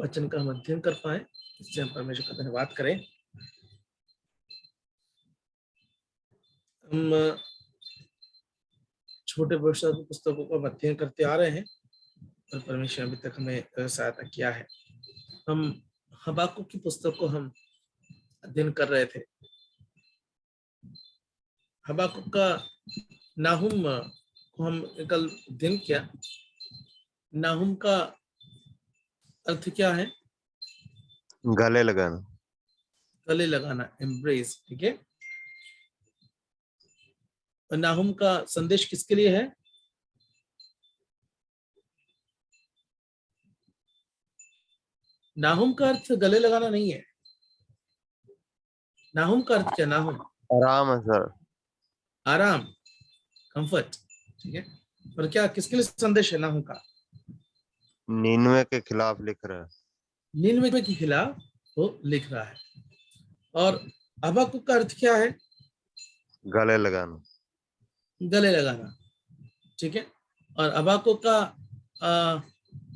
वचन का हम अध्ययन कर पाए, इससे हम परमेश्वर का धन्यवाद करें। हम छोटे भविष्य की पुस्तकों का अध्ययन करते आ रहे हैं और परमेश्वर अभी तक हमें सहायता किया है। हम हबाकुक की पुस्तक को हम अध्ययन कर रहे थे। हबाकुक का नाहुम को हम कल अध्ययन किया। नाहुम का अर्थ क्या है? गले लगाना, गले लगाना, एम्ब्रेस। ठीक है। नाहुम का संदेश किसके लिए है? नाहुम का अर्थ गले लगाना नहीं है। नाहुम का अर्थ क्या? नाहुम आराम है सर। आराम, कंफर्ट। ठीक है। और क्या किसके लिए संदेश है नाहुम का? निन्वे के खिलाफ लिख रहा है। निन्वे के खिलाफ वो लिख रहा है। और हबाकुक का अर्थ क्या है? गले लगाना, गले लगाना। ठीक है। और हबाकुक का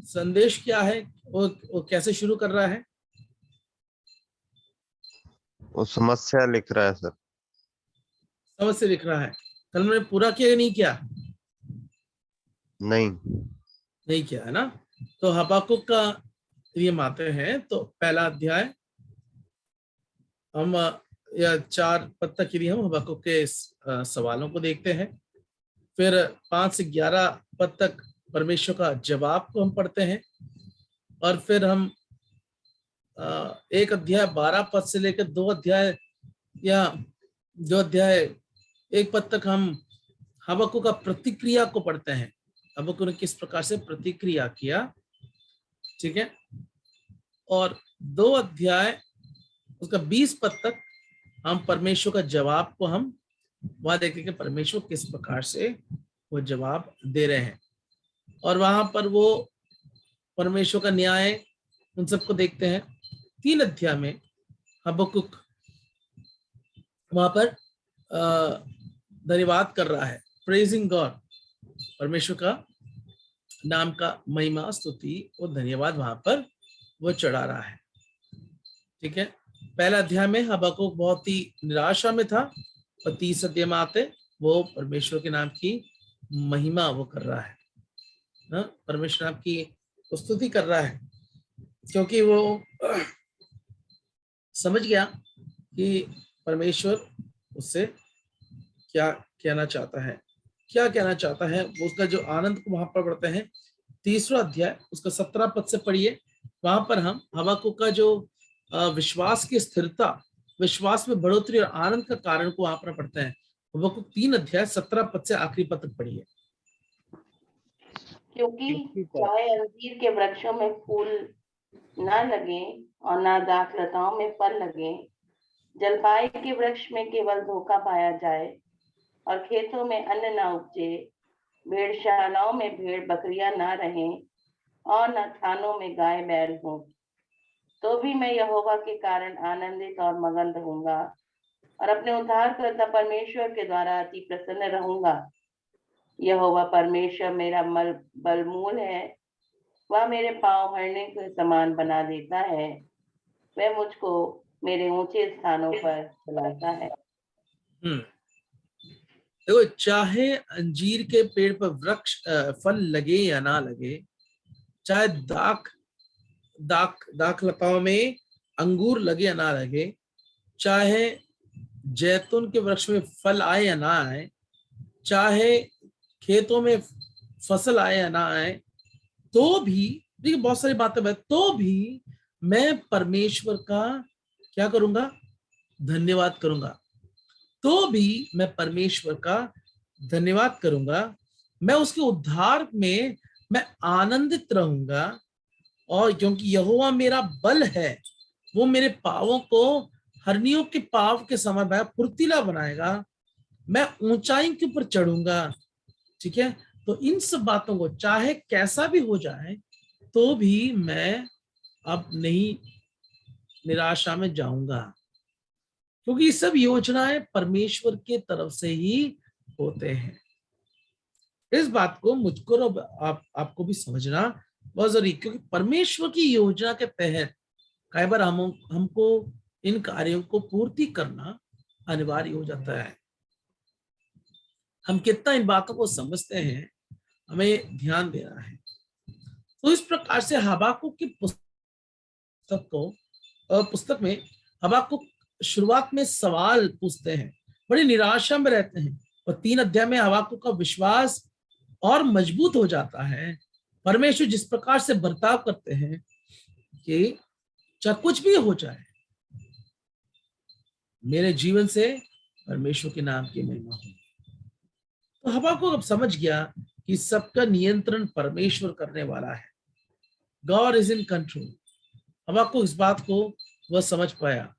संदेश क्या है? वो कैसे शुरू कर रहा है? वो समस्या लिख रहा है सर। समझ से लिख रहा है। कल मैंने पूरा किया या नहीं किया? नहीं किया है ना। तो हबाकुक का ये आते हैं तो पहला अध्याय हम या 4 पद तक के लिए हम हबाकुक के सवालों को देखते हैं। फिर 5 से 11 पद तक परमेश्वर का जवाब को हम पढ़ते हैं। और फिर हम एक अध्याय 12 पद से लेकर 2 अध्याय या 2 अध्याय 1 पद तक हम हबाकुक का प्रतिक्रिया को पढ़ते हैं। हबाकुक ने किस प्रकार से प्रतिक्रिया किया। ठीक है। और 2 अध्याय उसका 20 पद तक हम परमेश्वर का जवाब को हम वहां देखते कि परमेश्वर किस प्रकार से वो जवाब दे रहे हैं। और वहां पर वो परमेश्वर का न्याय उन सबको देखते हैं। 3 अध्याय में हबक्कुक वहां पर धन्यवाद कर रहा है, प्रेजिंग गॉड, परमेश्वर का नाम का महिमा, स्तुति और धन्यवाद वहां पर वो चढ़ा रहा है। ठीक है। पहला अध्याय में हबक्कुक बहुत ही निराशा में था और 30 अध्याय में आते वो परमेश्वर के नाम की महिमा वो कर रहा है ना, परमेश्वर नाम की स्तुति कर रहा है, क्योंकि वो समझ गया कि परमेश्वर उससे क्या कहना चाहता है, क्या कहना चाहता है। वो उसका जो आनंद को वहां पर बढ़ते हैं। 3रा अध्याय उसका 17 पद से पढ़िए। वहां पर हम हबक्कुक का जो विश्वास की स्थिरता, विश्वास में बढ़ोतरी और आनंद का कारण को वहां पर पढ़ते हैं। हबक्कुक 3 अध्याय 17 पद से आखिरी पद तक पढ़िए। क्योंकि चाहे अंजीर के वृक्षों में फूल न लगे और न दाखलताओं में फल लगे, जलपाई के वृक्ष में केवल धोखा पाया जाए और खेतों में अन्न न उपजे, भेड़शालाओं में भेड़ बकरियां न रहें और न थानों में गाय बैल हों, तो भी मैं यहोवा के कारण आनंदित और मगन रहूंगा और अपने उद्धारकर्ता परमेश्वर के द्वारा अति प्रसन्न रहूंगा। यहोवा परमेश्वर मेरा बलमूल है, वह मेरे पांव हरने के समान बना देता है, वह मुझको मेरे ऊंचे स्थानों पर चलाता है। देखो, चाहे अंजीर के पेड़ पर वृक्ष फल लगे या ना लगे, चाहे दाख लताओं में अंगूर लगे या ना लगे, चाहे जैतून के वृक्ष में फल आए या ना आए, चाहे खेतों में फसल आए या ना आए, तो भी देखिए बहुत सारी बातें हैं, तो भी मैं परमेश्वर का क्या करूंगा? धन्यवाद करूंगा। तो भी मैं परमेश्वर का धन्यवाद करूंगा। मैं उसके उद्धार में मैं आनंदित रहूंगा। और क्योंकि यहोवा मेरा बल है, वो मेरे पावों को हरनियों के पाव के समय फुर्तीला बनाएगा। मैं ऊंचाई के ऊपर चढ़ूंगा। ठीक है। तो इन सब बातों को चाहे कैसा भी हो जाए, तो भी मैं अब नहीं निराशा में जाऊंगा, क्योंकि ये सब योजनाएं परमेश्वर के तरफ से ही होते हैं। इस बात को मुझको और आपको भी समझना बहुत जरूरी, क्योंकि परमेश्वर की योजना के तहत कई बार हमको इन कार्यों को पूर्ति करना अनिवार्य हो जाता है। हम कितना इन बातों को समझते हैं, हमें ध्यान देना है। तो इस प्रकार से हबाकुक की पुस्तक में हबाकुक शुरुआत में सवाल पूछते हैं, बड़ी निराशा में रहते हैं, और 3 अध्याय में हबाकुक का विश्वास और मजबूत हो जाता है। परमेश्वर जिस प्रकार से बर्ताव करते हैं कि चाहे कुछ भी हो जाए, मेरे जीवन से परमेश्वर के नाम की महिमा हो। तो हबाकुक अब समझ गया कि सबका नियंत्रण परमेश्वर करने वाला है। God is in control. Habakkuk इस बात को वह समझ पाया।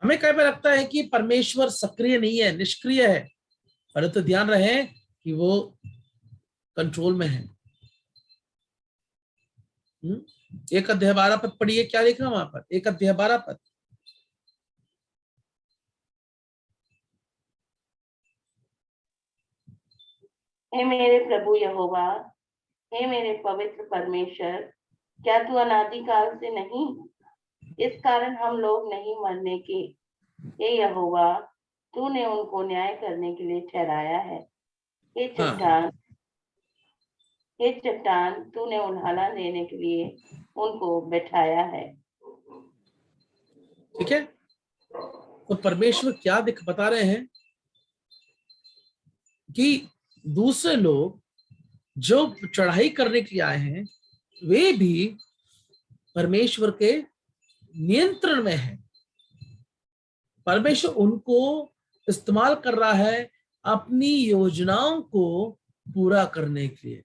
हमें कई बार लगता है कि परमेश्वर सक्रिय नहीं है, निष्क्रिय है, परंतु ध्यान रहे कि वो कंट्रोल में है। 1 अध्याय 12 पद पढ़िए, क्या लिखा वहां पर? 1 अध्याय 12 पद। हे मेरे प्रभु यहोवा, हे मेरे पवित्र परमेश्वर, क्या तू अनादिकाल से नहीं? इस कारण हम लोग नहीं मरने के। हे यहोवा, तूने उनको न्याय करने के लिए ठहराया है। हे हाँ, चट्टान, हे चट्टान, तूने उन्हारा देने के लिए उनको बैठाया है। ठीक है। तो परमेश्वर क्या बता रहे हैं कि दूसरे लोग जो चढ़ाई करने के लिए आए हैं, वे भी परमेश्वर के नियंत्रण में है। परमेश्वर उनको इस्तेमाल कर रहा है अपनी योजनाओं को पूरा करने के लिए।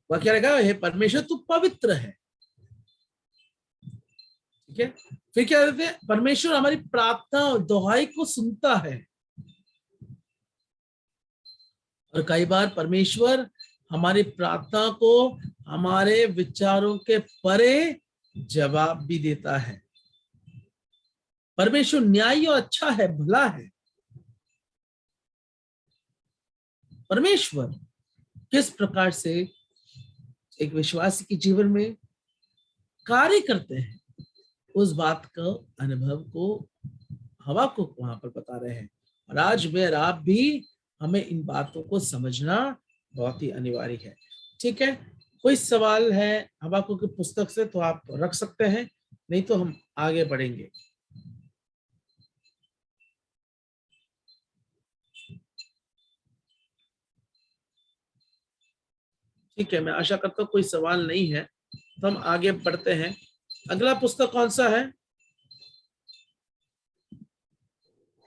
वह क्या रहेगा? हे परमेश्वर, तू पवित्र है। ठीक है। फिर क्या कहते हैं? परमेश्वर हमारी प्रार्थना और दुहाई को सुनता है, और कई बार परमेश्वर हमारी प्रार्थना को हमारे विचारों के परे जवाब भी देता है। परमेश्वर न्यायी और अच्छा है, भला है। परमेश्वर किस प्रकार से एक विश्वासी के जीवन में कार्य करते हैं, उस बात का अनुभव को हबाकुक वहां पर बता रहे हैं। और आज मैं और आप भी, हमें इन बातों को समझना बहुत ही अनिवार्य है। ठीक है। कोई सवाल है हबाकुक की पुस्तक से तो आप रख सकते हैं, नहीं तो हम आगे बढ़ेंगे। ठीक है, मैं आशा करता हूँ कोई सवाल नहीं है, तो हम आगे बढ़ते हैं। अगला पुस्तक कौन सा है?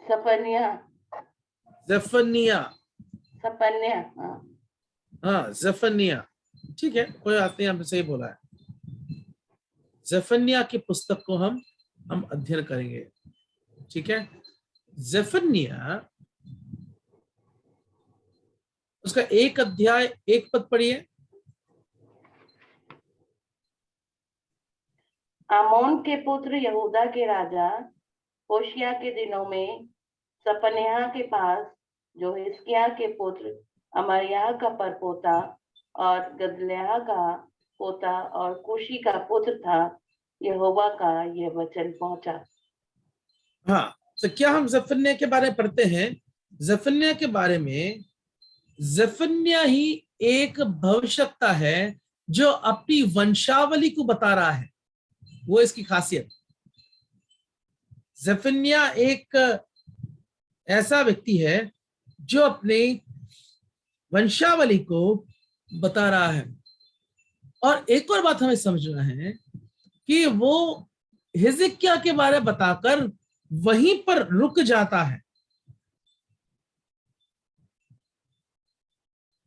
सपन्या। ज़ेफन्याह। सपन्या, हाँ। हाँ, ज़ेफन्याह। ठीक है, कोई बात नहीं, आपने सही बोला है। ज़ेफन्याह की पुस्तक को हम अध्ययन करेंगे। ठीक है। ज़ेफन्याह, उसका 1 अध्याय 1 पद पढ़िए। आमोन के पुत्र यहूदा के राजा होशिया के दिनों में सपन्याह के पास, जो हिजकिय्याह के पुत्र अमर्याह का परपोता और गदल्याह का पोता और कुशी का पुत्र था, यहोवा का यह वचन पहुंचा। हाँ, तो क्या हम ज़ेफन्याह के बारे में पढ़ते हैं? ज़ेफन्याह के बारे में, ज़ेफन्याह ही एक भविष्यवक्ता है जो अपनी वंशावली को बता रहा है। वो इसकी खासियत। ज़ेफन्याह एक ऐसा व्यक्ति है जो अपनी वंशावली को बता रहा है। और एक और बात हमें समझना है कि वो हिजकिय्याह के बारे में बताकर वहीं पर रुक जाता है।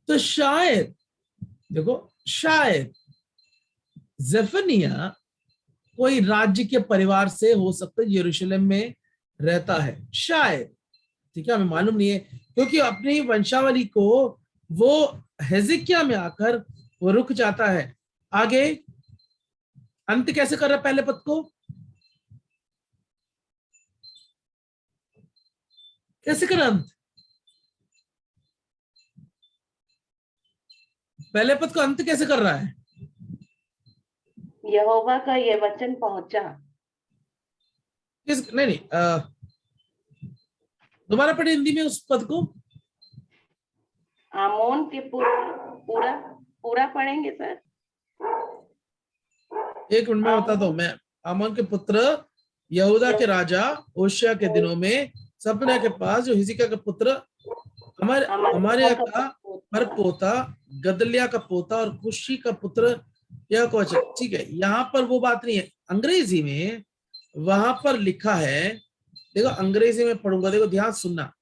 तो शायद, देखो, शायद ज़ेफन्याह कोई राज्य के परिवार से हो सकता है, यरूशलेम में रहता है शायद। ठीक है, हमें मालूम नहीं है, क्योंकि अपनी वंशावली को वो हिजकिय्याह में आकर वो रुक जाता है। आगे अंत कैसे कर रहा है? पहले पद को कैसे कर अंत? पहले पद का अंत कैसे कर रहा है? यहोवा का यह वचन पहुंचा। किस नहीं नहीं दोबारा पढ़े हिंदी में उस पद को। आमोन के पुत्र, पूरा पूरा पढ़ेंगे सर? एक मिनट में बताता हूं मैं। आमोन के पुत्र यहूदा के राजा ओशिया के दिनों में सपना के पास जो हिजकिय्याह का पुत्र अमर्याह का परपोता, गदल्याह का पोता और कुशी का पुत्र यह कौच। ठीक है, यहाँ पर वो बात नहीं है। अंग्रेजी में वहां पर लिखा है, देखो अंग्रेजी में पढ़ूंगा, देखो ध्यान सुनना,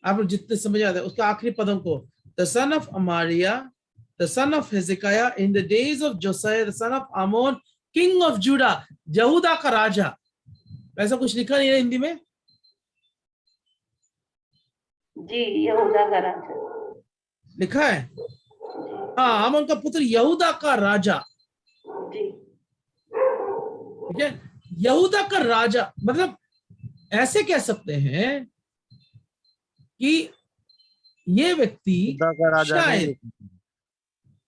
आप जितने समझ आते हैं उसके आखिरी पदों को। The son of Amariah, the son of Hizkiah in the days of Josiah the son of Amon king of Judah, यहूदा का राजा। ऐसा कुछ लिखा नहीं है हिंदी में? जी, यहूदा का राजा लिखा है। हाँ, आमोन का पुत्र यहूदा का राजा। जी। ठीक है, यहूदा का राजा मतलब ऐसे कह सकते हैं कि ये व्यक्ति यहूदा का राजा नहीं शायद, लिखा।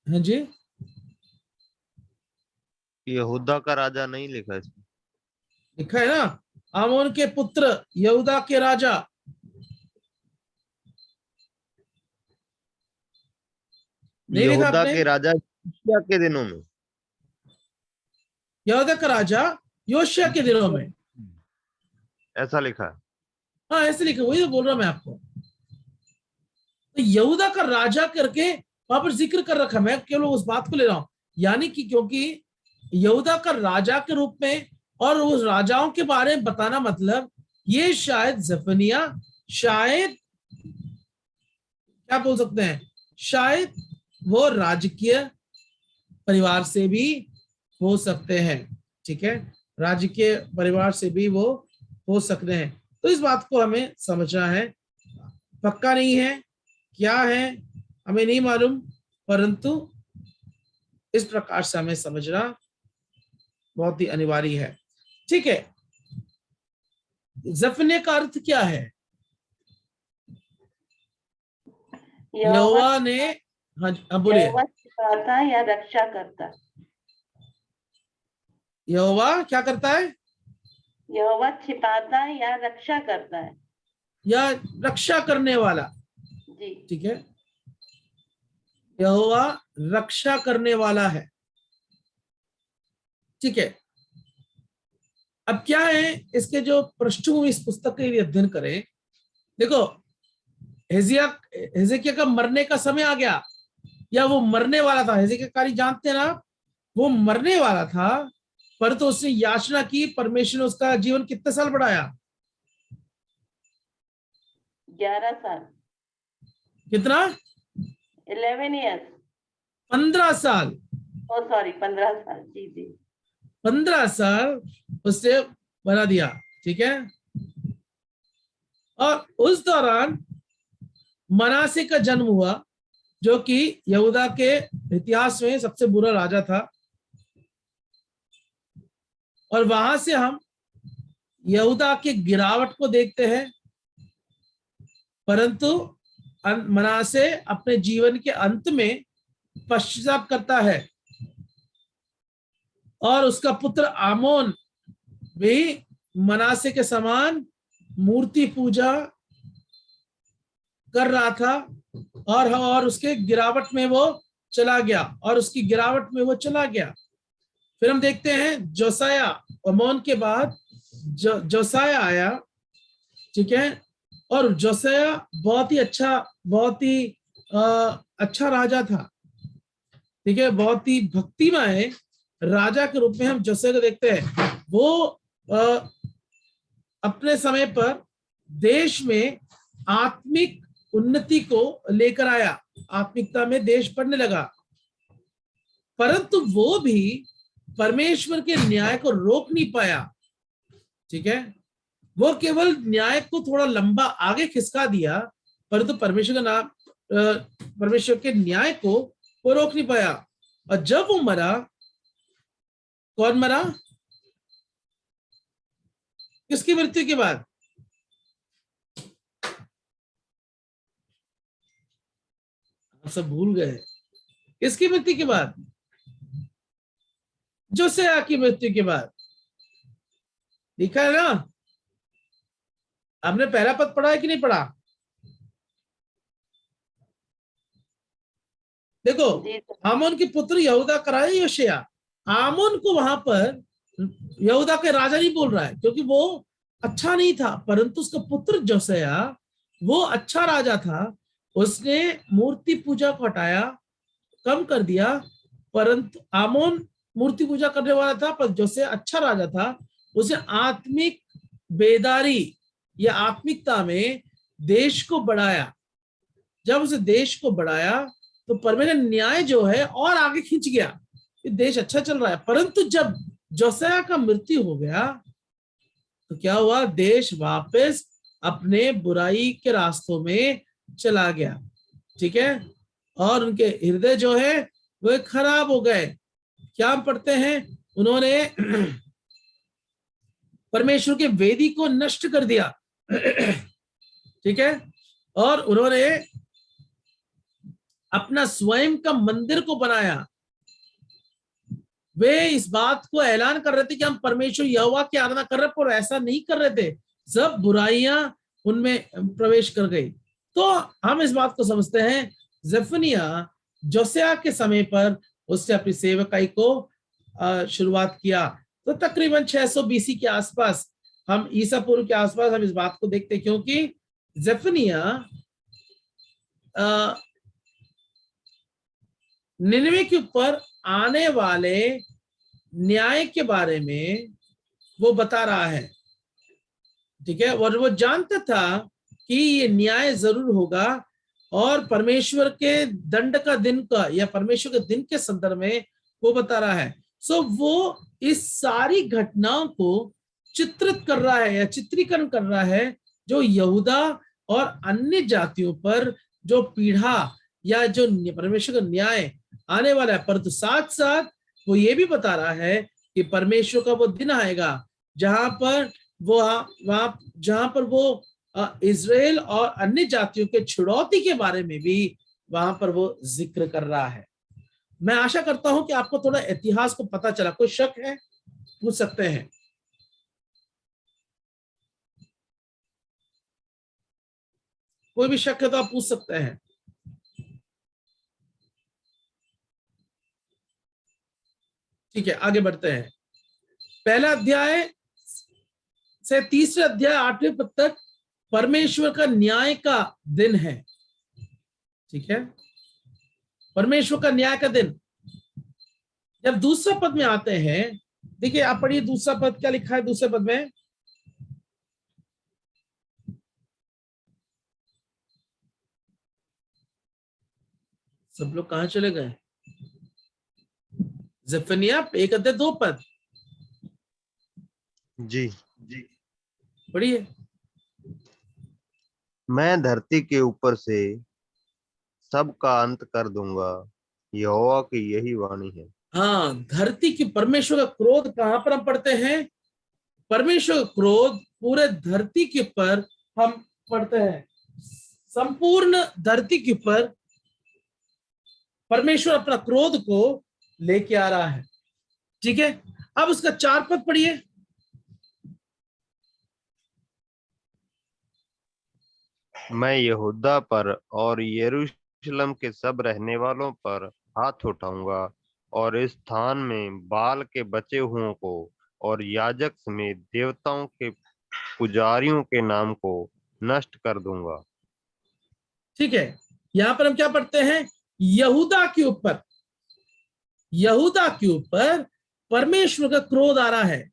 हाँ जी, यहूदा का राजा नहीं लिखा इसमें। लिखा है ना, आमोन के पुत्र यहूदा के राजा। नहीं लिखा यहूदा आपने? के राजा योशिय्याह के दिनों में। यहूदा का राजा योशिय्याह के दिनों में, ऐसा लिखा है। हाँ ऐसे लिखा, वही तो बोल रहा मैं आपको। तो यहूदा का राजा करके वहां पर जिक्र कर रखा, मैं केवल उस बात को ले रहा हूं, यानी कि क्योंकि यहूदा का राजा के रूप में और उस राजाओं के बारे में बताना, मतलब ये शायद जफनिया, शायद क्या बोल सकते हैं, शायद वो राजकीय परिवार से भी हो सकते हैं। ठीक है, राजकीय परिवार से भी वो हो सकते हैं। तो इस बात को हमें समझना है, पक्का नहीं है, क्या है हमें नहीं मालूम, परंतु इस प्रकार से हमें समझना बहुत ही अनिवार्य है। ठीक है, जफने का अर्थ क्या है? यहोवा ने, हाँ बोलिए। यहोवा छिपाता या रक्षा करता। यहोवा क्या करता है? यहोवा छिपाता या रक्षा करता है। या रक्षा करने वाला। जी। ठीक है, यहोवा रक्षा करने वाला है। ठीक है, अब क्या है इसके जो पृष्ठभूमि इस पुस्तक के लिए अध्ययन करें। देखो, हिजकिय्याह का मरने का समय आ गया, या वो मरने वाला था। हिजकिय्याह कारी जानते हैं ना, वो मरने वाला था, पर तो उसने याचना की, परमेश्वर ने उसका जीवन कितने साल बढ़ाया? 11 साल। कितना? 11 years। 15 साल। ओ सॉरी, 15 साल। जी जी। 15 साल उससे बना दिया। ठीक है, और उस दौरान मनासे का जन्म हुआ, जो कि यहूदा के इतिहास में सबसे बुरा राजा था। और वहां से हम यहूदा के गिरावट को देखते हैं, परंतु मनासे अपने जीवन के अंत में पश्चाताप करता है, और उसका पुत्र आमोन भी मनासे के समान मूर्ति पूजा कर रहा था, और उसके गिरावट में वो चला गया, और उसकी गिरावट में वो चला गया। फिर हम देखते हैं जोसाया, आमोन के बाद जोसाया आया। ठीक है, और जोसाया बहुत ही अच्छा राजा था। ठीक है, बहुत ही भक्तिमय राजा के रूप में हम जोसाया को देखते हैं। वो अपने समय पर देश में आत्मिक उन्नति को लेकर आया, आत्मिकता में देश बढ़ने लगा, परंतु वो भी परमेश्वर के न्याय को रोक नहीं पाया। ठीक है, वो केवल न्याय को थोड़ा लंबा आगे खिसका दिया, परंतु परमेश्वर के न्याय को वो रोक नहीं पाया। और जब वो मरा, कौन मरा? किसकी मृत्यु के बाद? आप सब भूल गए, किसकी मृत्यु के बाद? जोसिया की मृत्यु के बाद। लिखा है ना, आपने पहला पद पढ़ा है कि नहीं पढ़ा? देखो, जी सर। आमोन के पुत्र यहूदा कराए योशिया। आमोन को वहां पर यहूदा के राजा नहीं बोल रहा है, क्योंकि वो अच्छा नहीं था, परंतु उसका पुत्र जोसिया वो अच्छा राजा था। उसने मूर्ति पूजा को हटाया, कम कर दिया, परंतु आमोन मूर्ति पूजा करने वाला था, पर जोसिया अच्छा राजा था। उसे आत्मिक बेदारी या आत्मिकता में देश को बढ़ाया। जब उसे देश को बढ़ाया तो परमेश्वर न्याय जो है और आगे खींच गया, ये देश अच्छा चल रहा है। परंतु जब जोसिया का मृत्यु हो गया तो क्या हुआ? देश वापस अपने बुराई के रास्तों में चला गया, ठीक है, और उनके हृदय जो है वो खराब हो गए। क्या हम पढ़ते हैं? उन्होंने परमेश्वर के वेदी को नष्ट कर दिया, ठीक है, और उन्होंने अपना स्वयं का मंदिर को बनाया। वे इस बात को ऐलान कर रहे थे कि हम परमेश्वर यहोवा की आराधना कर रहे, पर ऐसा नहीं कर रहे थे, सब बुराइयां उनमें प्रवेश कर गई। तो हम इस बात को समझते हैं, जफनिया जोसिया के समय पर उसने अपनी सेवकाई को शुरुआत किया। तो तकरीबन 600 बीसी के आसपास, हम ईसा पूर्व के आसपास हम इस बात को देखते हैं, क्योंकि जफनिया निनवे के ऊपर आने वाले न्याय के बारे में वो बता रहा है, ठीक है, और वो जानता था कि ये न्याय जरूर होगा, और परमेश्वर के दंड का दिन का या परमेश्वर के दिन के संदर्भ में वो बता रहा है। सो वो इस सारी घटनाओं को चित्रित कर रहा है या चित्रीकरण कर रहा है, जो यहूदा और अन्य जातियों पर जो पीढ़ा या जो परमेश्वर का न्याय आने वाला है। परंतु साथ साथ वो ये भी बता रहा है कि परमेश्वर का वो दिन आएगा जहां पर वो इजराइल और अन्य जातियों के छुड़ौती के बारे में भी वहां पर वो जिक्र कर रहा है। मैं आशा करता हूं कि आपको थोड़ा इतिहास को पता चला। कोई शक है? पूछ सकते हैं। कोई भी शक है तो आप पूछ सकते हैं। ठीक है, आगे बढ़ते हैं। पहला अध्याय से तीसरे अध्याय 8वें पद तक परमेश्वर का न्याय का दिन है, ठीक है, परमेश्वर का न्याय का दिन। जब दूसरे पद में आते हैं, देखिए आप पढ़िए दूसरा पद क्या लिखा है। दूसरे पद में सब लोग कहां चले गए? जफनिया 1 अध्याय 2 पद जी। पढ़िए। मैं धरती के ऊपर से सबका अंत कर दूंगा, यहोवा की यही वाणी है। हाँ, धरती की परमेश्वर का क्रोध कहां पर हम पढ़ते हैं? परमेश्वर का क्रोध पूरे धरती के ऊपर हम पढ़ते हैं। संपूर्ण धरती के ऊपर परमेश्वर अपना क्रोध को लेके आ रहा है, ठीक है। अब उसका 4 पद पढ़िए। मैं यहूदा पर और यरूशलेम के सब रहने वालों पर हाथ उठाऊंगा, और इस स्थान में बाल के बचे हुओं को और याजक समेत देवताओं के पुजारियों के नाम को नष्ट कर दूंगा। ठीक है, यहां पर हम क्या पढ़ते हैं? यहूदा के ऊपर परमेश्वर का क्रोध आ रहा है।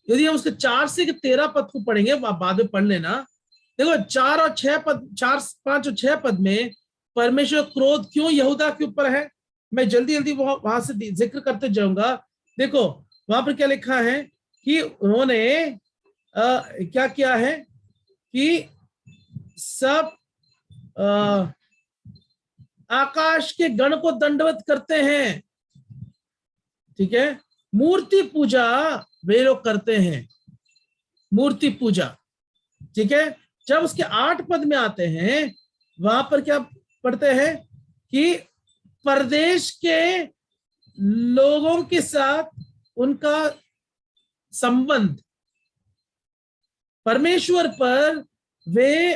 यदि हम उसके 4 से 13 पद को पढ़ेंगे, बाद में पढ़ लेना। देखो 4 और 6 पद, 4, 5 और 6 पद में परमेश्वर क्रोध क्यों यहूदा के ऊपर है, मैं जल्दी जल्दी वहां से जिक्र करते जाऊंगा। देखो वहां पर क्या लिखा है कि उन्होंने क्या किया है कि सब आकाश के गण को दंडवत करते हैं, ठीक है, मूर्ति पूजा वे लोग करते हैं, मूर्ति पूजा, ठीक है। जब उसके 8 पद में आते हैं, वहां पर क्या पढ़ते हैं कि परदेश के लोगों के साथ उनका संबंध, परमेश्वर पर वे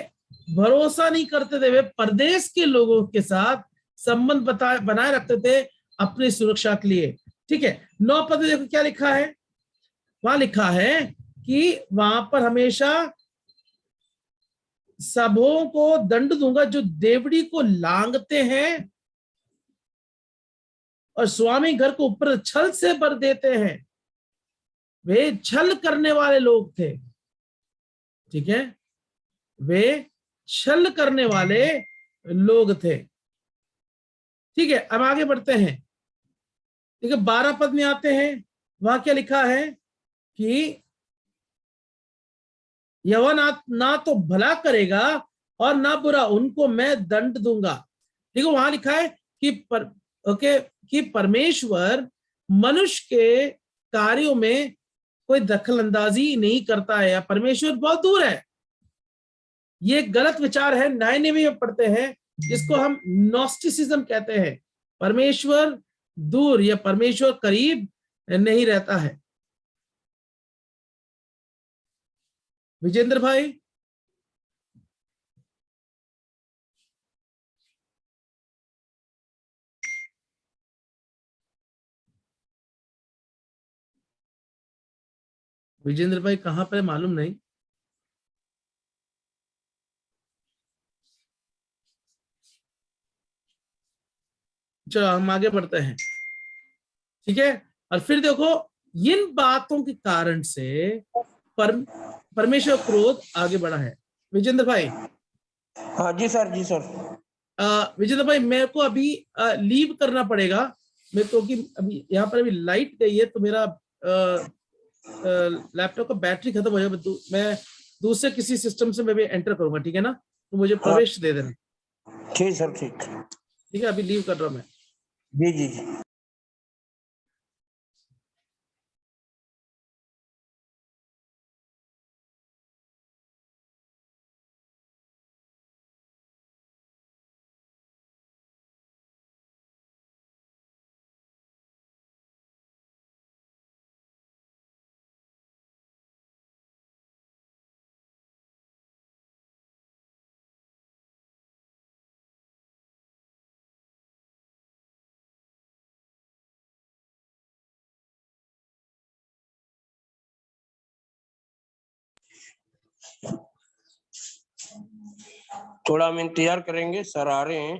भरोसा नहीं करते थे, वे परदेश के लोगों के साथ संबंध बनाए रखते थे अपनी सुरक्षा के लिए। ठीक है, 9 पद देखो क्या लिखा है, वहां लिखा है कि वहां पर हमेशा सबों को दंड दूंगा जो देवड़ी को लांगते हैं और स्वामी घर को ऊपर छल से भर देते हैं। वे छल करने वाले लोग थे। ठीक है, वे छल करने वाले लोग थे। ठीक है, अब आगे बढ़ते हैं। ठीक है, 12 पद में आते हैं, वहां क्या लिखा है कि यह ना तो भला करेगा और ना बुरा, उनको मैं दंड दूंगा। देखो वहां लिखा है कि परमेश्वर मनुष्य के कार्यों में कोई दखल अंदाजी नहीं करता है, या परमेश्वर बहुत दूर है। ये गलत विचार है, 9 में पढ़ते हैं, जिसको हम नॉस्टिसिज्म कहते हैं। परमेश्वर दूर या परमेश्वर करीब नहीं रहता है। विजेंद्र भाई, विजेंद्र भाई कहां पर मालूम नहीं। चलो हम आगे बढ़ते हैं। ठीक है, और फिर देखो इन बातों के कारण से परमेश्वर क्रोध आगे बढ़ा है। विजेंद्र भाई, हाँ जी सर, जी सर। विजेंद्र भाई मेरे को अभी लीव करना पड़ेगा, मेरे को कि अभी यहाँ पर अभी लाइट गई है, तो मेरा लैपटॉप का बैटरी खत्म हो जाएगा। मैं दूसरे किसी सिस्टम से मैं भी एंटर करूंगा, ठीक है ना, तो मुझे प्रवेश दे देना। ठीक सर, ठीक। ठीक है, अभी लीव कर रहा हूं मैं। जी जी जी। थोड़ा हम इंतजार करेंगे, सर आ रहे हैं।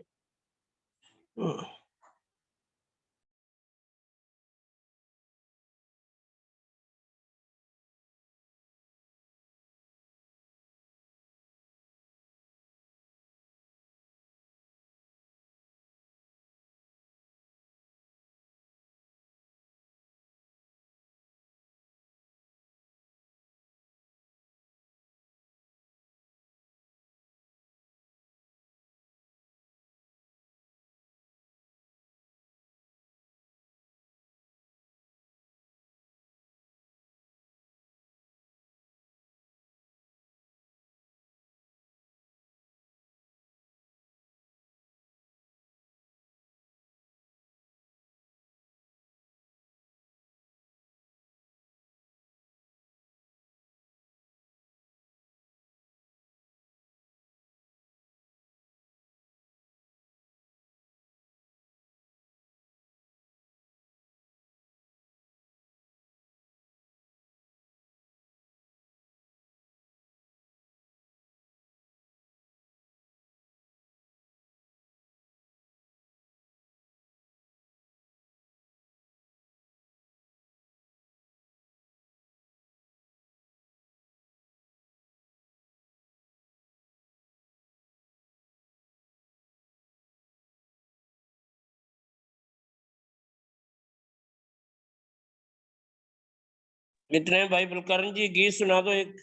इतने भाई बलकरण जी गीत सुना दो एक।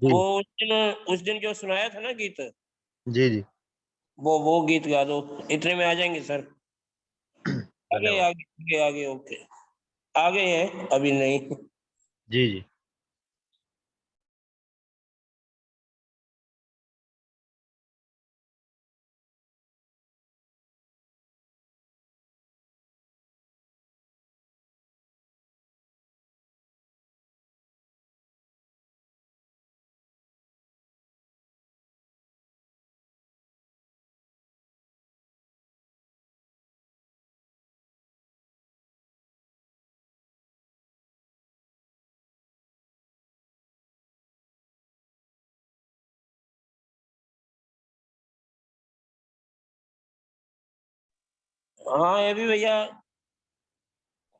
वो उस दिन जो सुनाया था ना गीत, जी जी, वो गीत गा दो। इतने में आ जाएंगे सर। आगे धन्यवाद। आगे आगे आगे, ओके। आगे है, अभी नहीं। जी जी। हाँ ये भी भैया,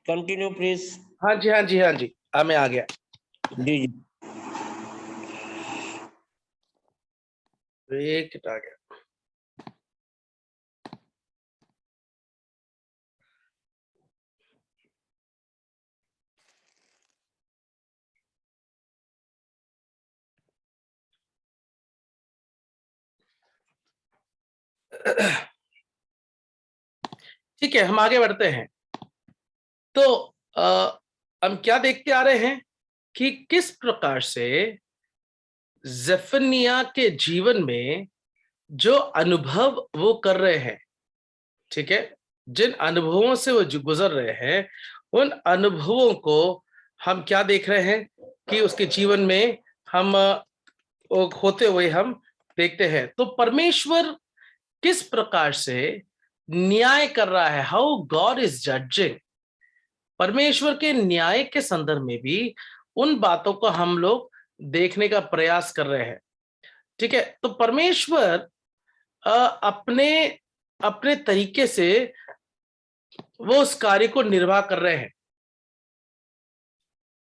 कंटिन्यू प्लीज। हाँ जी, हाँ जी, हाँ जी, मैं आ गया। जी जी। एक आ गया। ठीक है, हम आगे बढ़ते हैं। तो हम क्या देखते आ रहे हैं कि किस प्रकार से जफन्याह के जीवन में जो अनुभव वो कर रहे हैं, ठीक है, जिन अनुभवों से वो गुजर रहे हैं, उन अनुभवों को हम क्या देख रहे हैं कि उसके जीवन में हम होते हुए हम देखते हैं। तो परमेश्वर किस प्रकार से न्याय कर रहा है, हाउ गॉड इज जजिंग, परमेश्वर के न्याय के संदर्भ में भी उन बातों को हम लोग देखने का प्रयास कर रहे हैं। ठीक है, तो परमेश्वर अपने अपने तरीके से वो उस कार्य को निर्वाह कर रहे हैं।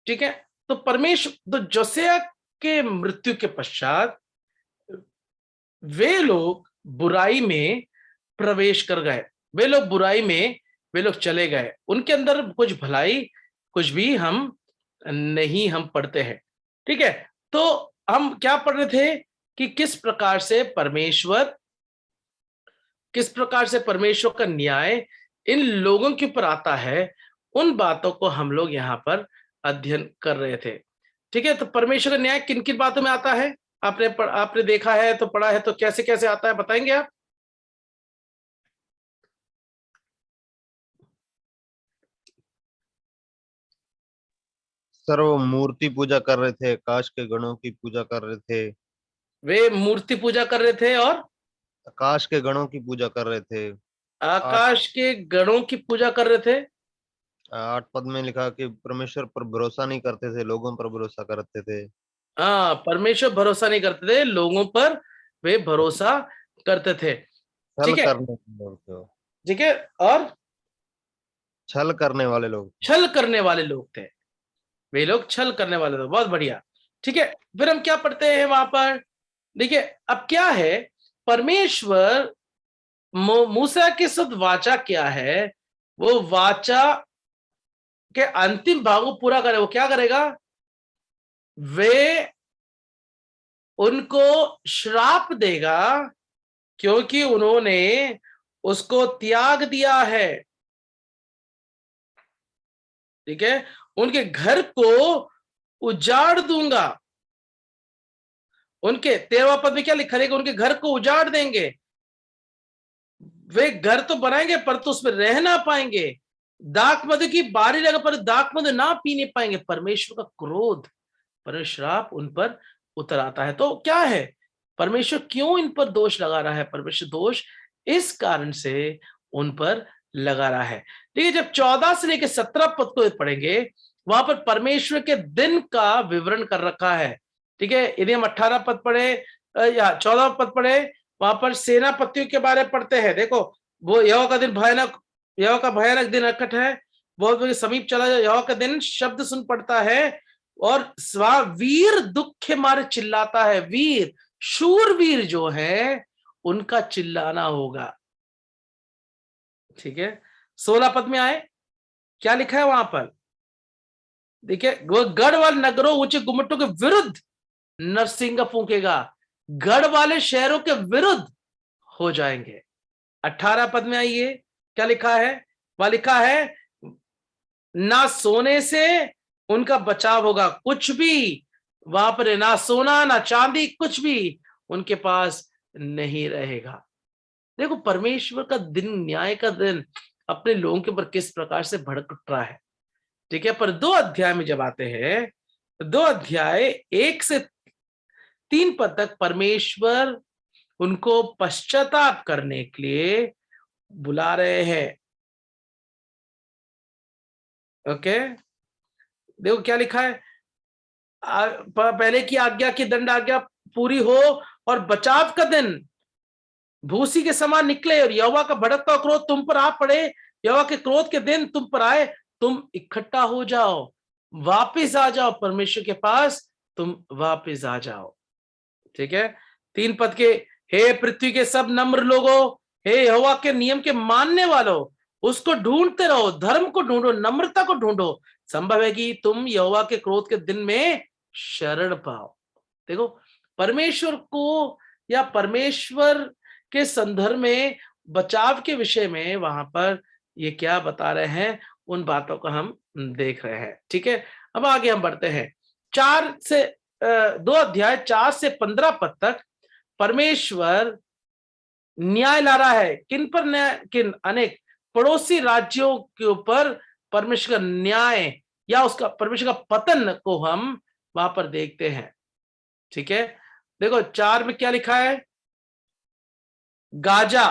ठीक है, तो परमेश्वर, तो जोसिया के मृत्यु के पश्चात वे लोग बुराई में प्रवेश कर गए, वे लोग बुराई में वे लोग चले गए, उनके अंदर कुछ भलाई कुछ भी हम नहीं हम पढ़ते हैं। ठीक है, तो हम क्या पढ़ रहे थे कि किस प्रकार से परमेश्वर का न्याय इन लोगों के ऊपर आता है, उन बातों को हम लोग यहाँ पर अध्ययन कर रहे थे। ठीक है, तो परमेश्वर का न्याय किन किन बातों में आता है, आपने देखा है तो पढ़ा है, तो कैसे कैसे आता है बताएंगे आप? सर वो मूर्ति पूजा कर रहे थे, आकाश के गणों की पूजा कर रहे थे। वे मूर्ति पूजा कर रहे थे और आकाश के गणों की पूजा कर रहे थे। आठ आकाश के गणों की पूजा कर रहे थे। 8 पद में लिखा कि परमेश्वर पर भरोसा नहीं करते थे, लोगों पर भरोसा करते थे। हाँ, परमेश्वर भरोसा नहीं करते थे, लोगों पर वे भरोसा करते थे। छल ठीक है, करने वाले लोग थे। ठीक है, और छल करने वाले लोग थे। छल करने वाले लोग थे, वे लोग छल करने वाले थे। बहुत बढ़िया। ठीक है, फिर हम क्या पढ़ते हैं वहां पर, देखिए अब क्या है, परमेश्वर मूसा के साथ वाचा क्या है, वो वाचा के अंतिम भाग को पूरा करे, वो क्या करेगा, वे उनको श्राप देगा क्योंकि उन्होंने उसको त्याग दिया है। ठीक है, उनके घर को उजाड़ दूंगा, उनके 13वां पद में क्या लिखा रहेगा, उनके घर को उजाड़ देंगे, वे घर तो बनाएंगे पर तो उसमें रह ना पाएंगे, दाख मधु की बारी लगा पर दाख मधु ना पीने पाएंगे। परमेश्वर का क्रोध, परमेश्वर श्राप उन पर उतर आता है। तो क्या है, परमेश्वर क्यों इन पर दोष लगा रहा है, परमेश्वर दोष इस कारण से उन पर लगा रहा है। ठीक है, जब 14 से लेकर 17 पद को पढ़ेंगे, वहां पर परमेश्वर के दिन का विवरण कर रखा है। ठीक है, यदि हम 18 पद पढ़े या 14 पद पढ़े, वहां पर सेनापतियों के बारे में पढ़ते हैं। देखो, वो यहोवा का दिन भयानक, यहोवा का भयानक दिन अकट है, बहुत समीप चला जाए, यहोवा का दिन शब्द सुन पड़ता है, और स्वा वीर दुख के मारे चिल्लाता है, वीर शूरवीर जो है उनका चिल्लाना होगा। ठीक है, 16 पद में आए, क्या लिखा है वहां पर, देखिए, वो गढ़ वाले नगरों ऊंचे गुम्मटों के विरुद्ध नरसिंगा फूंकेगा, गढ़ वाले शहरों के विरुद्ध हो जाएंगे। 18 पद में आइए, क्या लिखा है, वहां लिखा है, ना सोने से उनका बचाव होगा, कुछ भी वहां पर ना सोना ना चांदी, कुछ भी उनके पास नहीं रहेगा। देखो, परमेश्वर का दिन, न्याय का दिन अपने लोगों के ऊपर किस प्रकार से भड़क रहा है। ठीक है, पर 2 अध्याय में जब आते हैं, 2 अध्याय 1 से 3 पद तक परमेश्वर उनको पश्चाताप करने के लिए बुला रहे हैं। ओके, देखो क्या लिखा है, पहले की आज्ञा की दंड आज्ञा पूरी हो और बचाव का दिन भूसी के समान निकले और यहोवा का भड़कता क्रोध तुम पर आ पड़े, यहोवा के क्रोध के दिन तुम पर आए, तुम इकट्ठा हो जाओ, वापिस आ जाओ परमेश्वर के पास, तुम वापिस आ जाओ। ठीक है, 3 पद के, हे पृथ्वी के सब नम्र लोगों, हे यहोवा के नियम के मानने वालों, उसको ढूंढते रहो, धर्म को ढूंढो, नम्रता को ढूंढो, संभव है कि तुम यहोवा के क्रोध के दिन में शरण पाओ। देखो, परमेश्वर को या परमेश्वर के संदर्भ में बचाव के विषय में वहां पर ये क्या बता रहे हैं, उन बातों को हम देख रहे हैं। ठीक है, अब आगे हम बढ़ते हैं। 2 अध्याय 4 से 15 पद तक परमेश्वर न्याय ला रहा है। किन पर न्याय? किन? अनेक पड़ोसी राज्यों के ऊपर परमेश्वर का न्याय या उसका परमेश्वर का पतन को हम वहां पर देखते हैं। ठीक है, देखो 4 में क्या लिखा है? गाजा,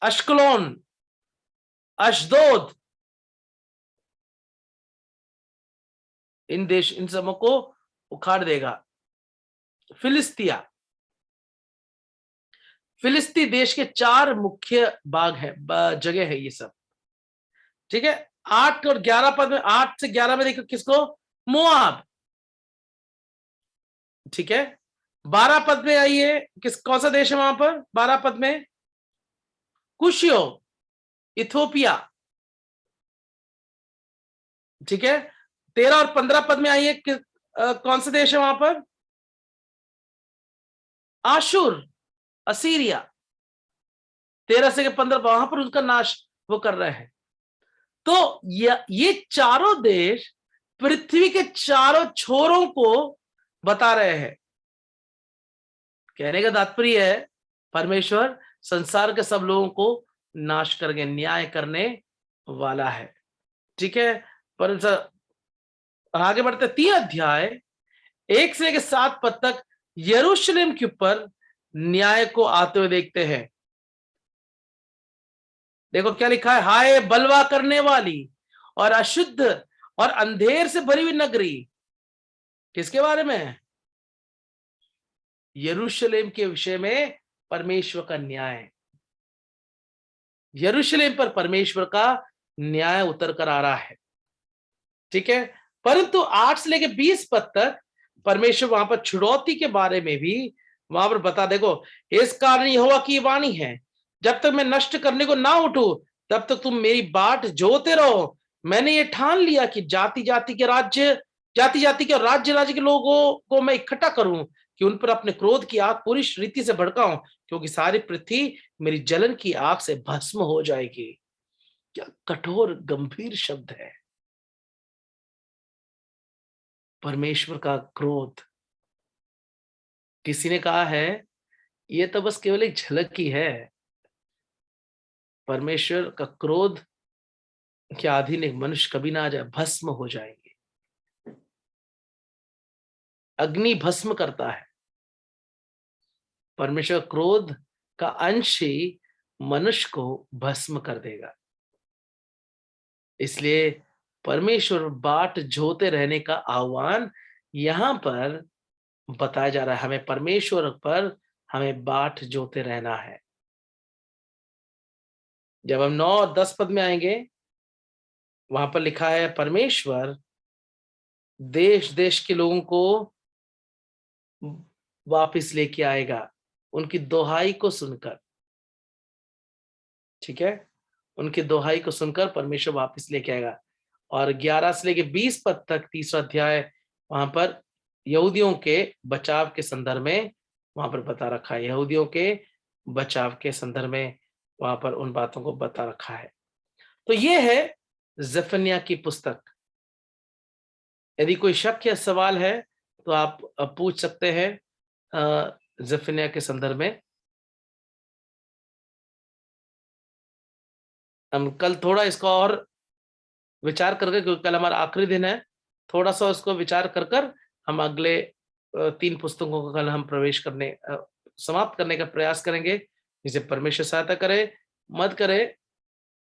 अश्कलोन, अशदोद, इन सबों को उखाड़ देगा। फिलिस्तिया, फिलिस्ती देश के 4 मुख्य भाग है, जगह है ये सब। ठीक है, 8 और 11 पद में, 8 से 11 में देखो किसको? मोआब। ठीक है, 12 पद में आइए, कौन सा देश है वहां पर? 12 पद में कुशियो, इथोपिया। ठीक है, 13 और 15 पद में आइए, कौन सा देश है वहां पर? आशुर, असीरिया। 13 से 15 वहां पर उनका नाश वो कर रहे हैं। तो ये चारों देश पृथ्वी के चारों छोरों को बता रहे हैं। कहने का तात्पर्य है परमेश्वर संसार के सब लोगों को नाश करके न्याय करने वाला है। ठीक है, पर आगे बढ़ते 3 अध्याय 1 से लेकर 7 पद तक यरूशलेम के ऊपर न्याय को आते हुए देखते हैं। देखो क्या लिखा है? हाय बलवा करने वाली और अशुद्ध और अंधेर से भरी हुई नगरी। किसके बारे में? यरूशलेम के विषय में परमेश्वर का न्याय। यरूशलेम पर परमेश्वर का न्याय उतर कर आ रहा है। ठीक है, परंतु 8 से लेकर 20 पद तक परमेश्वर वहां पर छुड़ौती के बारे में भी वहां पर बता। देखो, इस कारण यहोवा की वाणी है, जब तक मैं नष्ट करने को ना उठूं तब तक तुम मेरी बाट जोते रहो। मैंने ये ठान लिया कि जाति जाति के और राज्य राज्य के लोगों को मैं इकट्ठा करूं, कि उन पर अपने क्रोध की आग पूरी रीति से भड़काऊं, क्योंकि सारी पृथ्वी मेरी जलन की आग से भस्म हो जाएगी। क्या कठोर गंभीर शब्द है! परमेश्वर का क्रोध। किसी ने कहा है ये तो बस केवल एक झलक ही है। परमेश्वर का क्रोध के अधीन एक मनुष्य कभी ना आ जाए, भस्म हो जाएंगे। अग्नि भस्म करता है, परमेश्वर क्रोध का अंश ही मनुष्य को भस्म कर देगा। इसलिए परमेश्वर बाट जोते रहने का आह्वान यहां पर बताया जा रहा है। हमें परमेश्वर पर हमें बाट जोते रहना है। जब हम 9 और 10 पद में आएंगे, वहां पर लिखा है परमेश्वर देश देश के लोगों को वापिस लेके आएगा उनकी दोहाई को सुनकर। ठीक है, उनकी दोहाई को सुनकर परमेश्वर वापिस लेके आएगा। और 11 से लेके 20 पद तक 3रा अध्याय वहां पर यहूदियों के बचाव के संदर्भ में वहां पर बता रखा है। यहूदियों के बचाव के संदर्भ में वहां पर उन बातों को बता रखा है। तो ये है जफन्याह की पुस्तक। यदि कोई शक या सवाल है तो आप पूछ सकते हैं जफन्याह के संदर्भ में। हम कल थोड़ा इसका और विचार करके, क्योंकि कल हमारा आखिरी दिन है, थोड़ा सा उसको विचार कर हम अगले 3 पुस्तकों को कल हम प्रवेश करने समाप्त करने का प्रयास करेंगे। जिसे परमेश्वर सहायता करे, मत करे,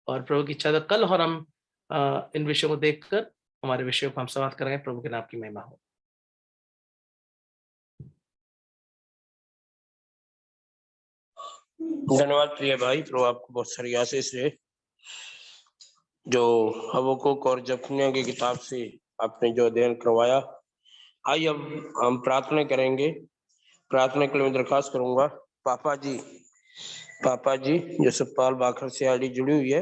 और प्रभु की इच्छा तो कल और हम इन विषयों को देखकर हमारे विषयों को हम समाप्त करेंगे। प्रभु के नाम की महिमा हो। धन्यवाद प्रिय भाई, प्रभु आपको बहुत सारी आशीष है। जो हबक्कुक और जफन्याह की किताब से आपने जो अध्ययन करवाया, आइए अब हम प्रार्थना करेंगे। प्रार्थना के लिए मैं दरखास्त करूंगा पापा जी जो सतपाल बाखर से आईडी जुड़ी हुई है,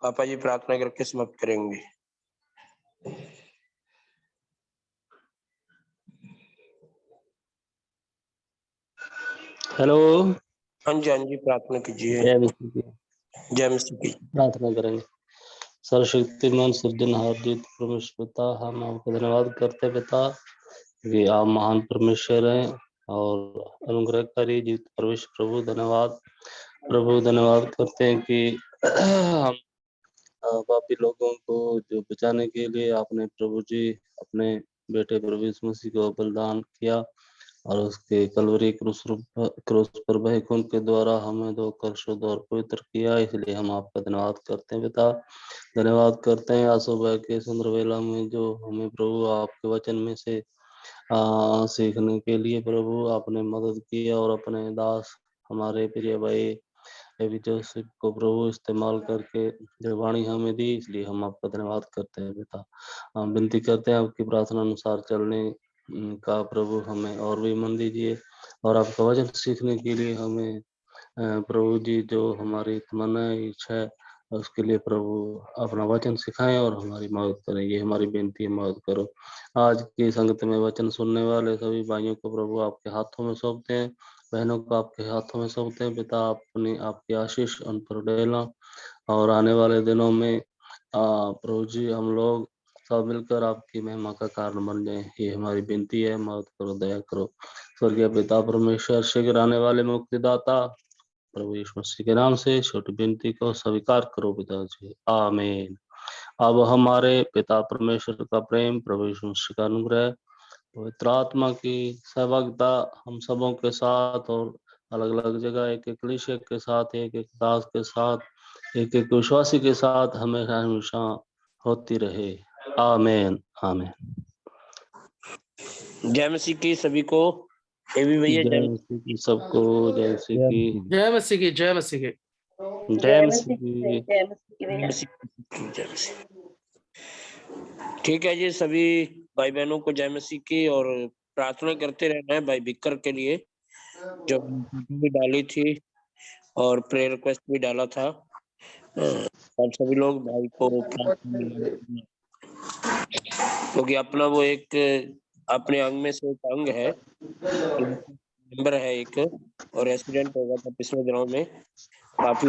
पापा जी प्रार्थना करके समाप्त करेंगे। हेलो, हाँ जी प्रार्थना कीजिए। जय मसीह की। जय मसीह की। प्रार्थना करेंगे। सर्वशक्तिमान सृजनहार जीत परमेश्वर पिता, हम आपका धन्यवाद करते पिता कि आप महान परमेश्वर हैं और अनुग्रहकारी जीत परमेश्वर प्रभु। धन्यवाद करते हैं कि हम पापी लोगों को जो बचाने के लिए आपने प्रभु जी अपने बेटे प्रभु यीशु मसीह को बलिदान किया और उसके कलवरी क्रूस पर बहे खून के द्वारा हमें धोकर शुद्ध और पवित्र किया। इसलिए हम आपका धन्यवाद करते हैं पिता। धन्यवाद करते हैं आज सुबह के सुंदर वेला में जो हमें प्रभु आपके वचन में से सीखने के लिए प्रभु आपने मदद की और अपने दास हमारे प्रिय भाई एवी जोसेफ को प्रभु इस्तेमाल करके जो वाणी हमें दी, इसलिए हम आपका धन्यवाद करते हैं पिता। हम विनती करते हैं आपकी प्रार्थना अनुसार चलने का प्रभु हमें और भी मन दीजिए और आपका वचन सीखने के लिए हमें प्रभु जी जो हमारी तमन्ना इच्छा है उसके लिए प्रभु अपना वचन सिखाएं और हमारी मदद करें। ये हमारी बेनती है, मदद करो। आज की संगत में वचन सुनने वाले सभी भाइयों को प्रभु आपके हाथों में सौंपते हैं, बहनों को आपके हाथों में सौंपते हैं पिता। अपनी आपकी आशीष उन पर डालना और आने वाले दिनों में प्रभु जी हम लोग सब मिलकर आपकी महिमा का कारण बन जाए, ये हमारी विनती है। मदद करो, दया करो। स्वर्गीय पिता परमेश्वर, शीघ्र आने वाले मुक्तिदाता प्रभु यीशु मसीह के नाम से छोटी विनती को स्वीकार करो पिताजी, आमीन। अब हमारे पिता परमेश्वर का प्रेम, प्रभु यीशु मसीह का अनुग्रह, पवित्र आत्मा की सहभागिता हम सबों के साथ और अलग अलग जगह एक एक कलीसिया के साथ, एक एक दास के साथ, एक एक विश्वासी के साथ हमेशा हमेशा होती रहे, आमीन आमीन। जय मसीह की सभी को। एवी भैया जय मसीह की सबको, जय मसीह की, जय मसीह की, जय मसीह की। जय मसीह की। जय मसीह। ठीक है जी, सभी भाई बहनों को जय मसीह की और प्रार्थना करते रहना है भाई बिक्कर के लिए जो भी डाली थी और प्रेयर रिक्वेस्ट भी डाला था। आप सभी लोग भाई को क्योंकि अपना वो एक अपने अंग में से एक अंग है, मेंबर है एक, और एक्सीडेंट हो गया था पिछले दिनों में काफी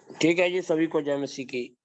ठीक है जी, सभी को जय मसीह की।